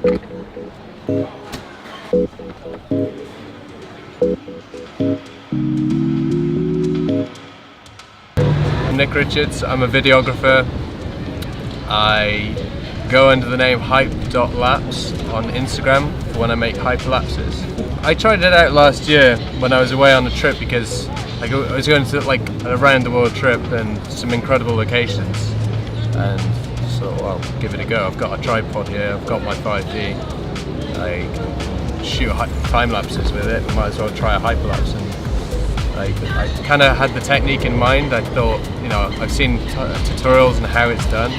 I'm Nick Richards, I'm a videographer. I go under the name Hyper.Lapse on Instagram for when I make Hyper.Lapses. I tried it out last year when I was away on a trip because I was going to like a round the world trip and some incredible locations, and so I'll give it a go. I've got a tripod here, I've got my 5D, I can shoot time lapses with it, might as well try a Hyper.Lapse. And I kind of had the technique in mind. I thought, you know, I've seen tutorials and how it's done.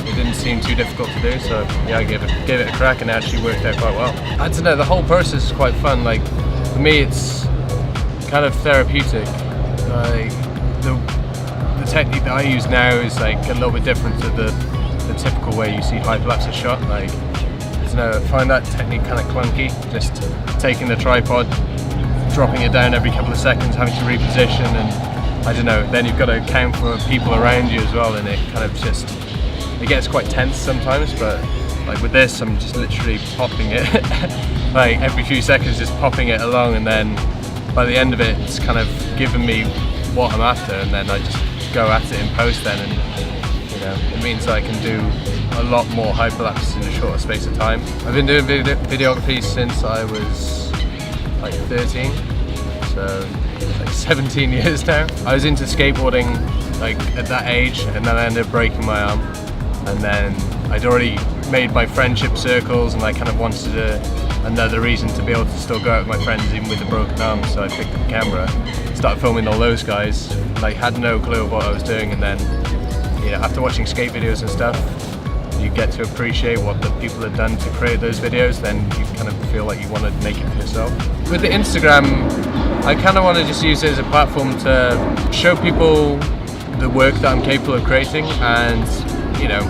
It didn't seem too difficult to do, so yeah, I gave it a crack and it actually worked out quite well. I don't know, the whole process is quite fun. Like, for me it's kind of therapeutic. Like, the technique that I use now is like a little bit different to the typical way you see Hyper.Lapse shot. Like, I don't know, I find that technique kind of clunky, just taking the tripod, dropping it down every couple of seconds, having to reposition, and I don't know, then you've got to account for people around you as well, and it kind of just, it gets quite tense sometimes. But like with this, I'm just literally popping it like every few seconds, just popping it along, and then by the end of it, it's kind of given me what I'm after, and then I just go at it in post then, and you know, it means I can do a lot more Hyper.Lapses in a shorter space of time. I've been doing videography since I was like 13, so like 17 years now. I was into skateboarding like at that age, and then I ended up breaking my arm, and then I'd already made my friendship circles, and I kind of wanted another reason to be able to still go out with my friends even with a broken arm. So I picked up a camera, started filming all those guys, like had no clue of what I was doing, and then, you know, after watching skate videos and stuff, you get to appreciate what the people have done to create those videos, then you kind of feel like you want to make it for yourself. With the Instagram, I kind of want to just use it as a platform to show people the work that I'm capable of creating, and, you know,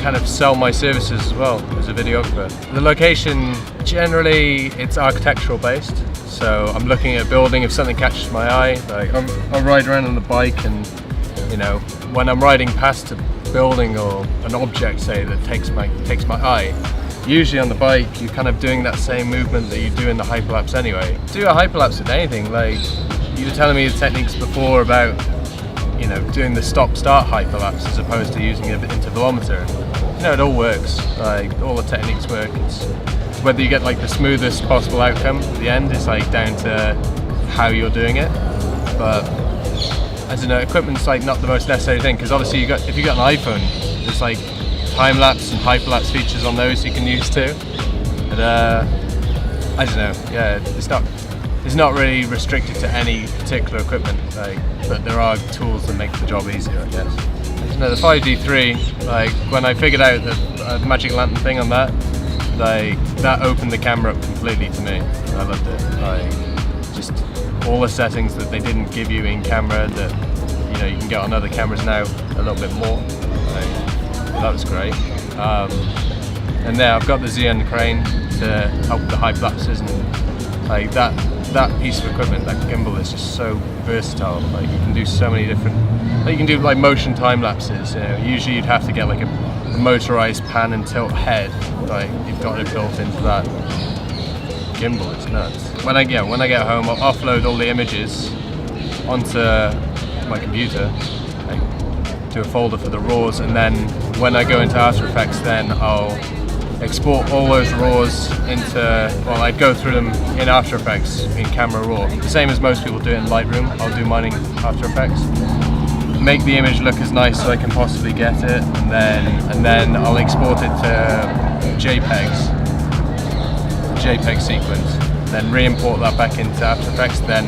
kind of sell my services as well as a videographer. The location, generally it's architectural based, so I'm looking at a building. If something catches my eye, like I'll ride around on the bike, and, you know, when I'm riding past a building or an object, say, that takes my eye, usually on the bike you're kind of doing that same movement that you do in the Hyper.Lapse anyway. Do a Hyper.Lapse with anything. Like, you were telling me the techniques before about, you know, doing the stop-start Hyper.Lapse as opposed to using an intervalometer. You know, it all works. Like, all the techniques work. It's whether you get like the smoothest possible outcome at the end is like down to how you're doing it. But I don't know, equipment's like not the most necessary thing, because obviously if you got an iPhone, there's like time-lapse and Hyper.Lapse features on those you can use too. But I don't know, yeah, it's not really restricted to any particular equipment, like, but there are tools that make the job easier, I guess. I don't know, the 5D3, like when I figured out the magic lantern thing on that, like that opened the camera up completely to me. I loved it. Like, just all the settings that they didn't give you in camera that, you know, you can get on other cameras now a little bit more. Like, that was great. And there I've got the Xeon crane to help with the Hyper.Lapses, and like that piece of equipment, that gimbal, is just so versatile. Like, you can do so many different, like you can do like motion time lapses. You know, usually you'd have to get like a motorized pan and tilt head. Like, you've got it built into that gimbal. It's nuts. When I get home, I'll offload all the images onto my computer, like, do a folder for the RAWs, and then when I go into After Effects, then I'll export all those RAWs into, well, I go through them in After Effects in Camera Raw. The same as most people do it in Lightroom. I'll do mine in After Effects. Make the image look as nice as I can possibly get it, and then I'll export it to JPEG sequence. Then re-import that back into After Effects. Then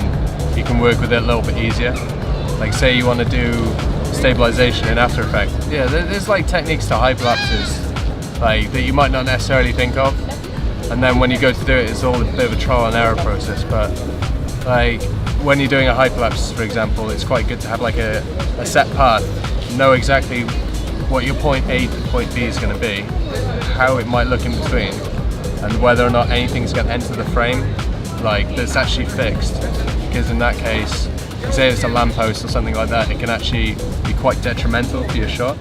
you can work with it a little bit easier. Like, say you want to do stabilization in After Effects. Yeah, there's like techniques to Hyper.Lapses like that you might not necessarily think of, and then when you go to do it, it's all a bit of a trial and error process. But like when you're doing a Hyper.Lapse, for example, it's quite good to have like a set path, know exactly what your point A to point B is going to be, how it might look in between, and whether or not anything's going to enter the frame, like, that's actually fixed. Because in that case, say it's a lamppost or something like that, it can actually be quite detrimental to your shot.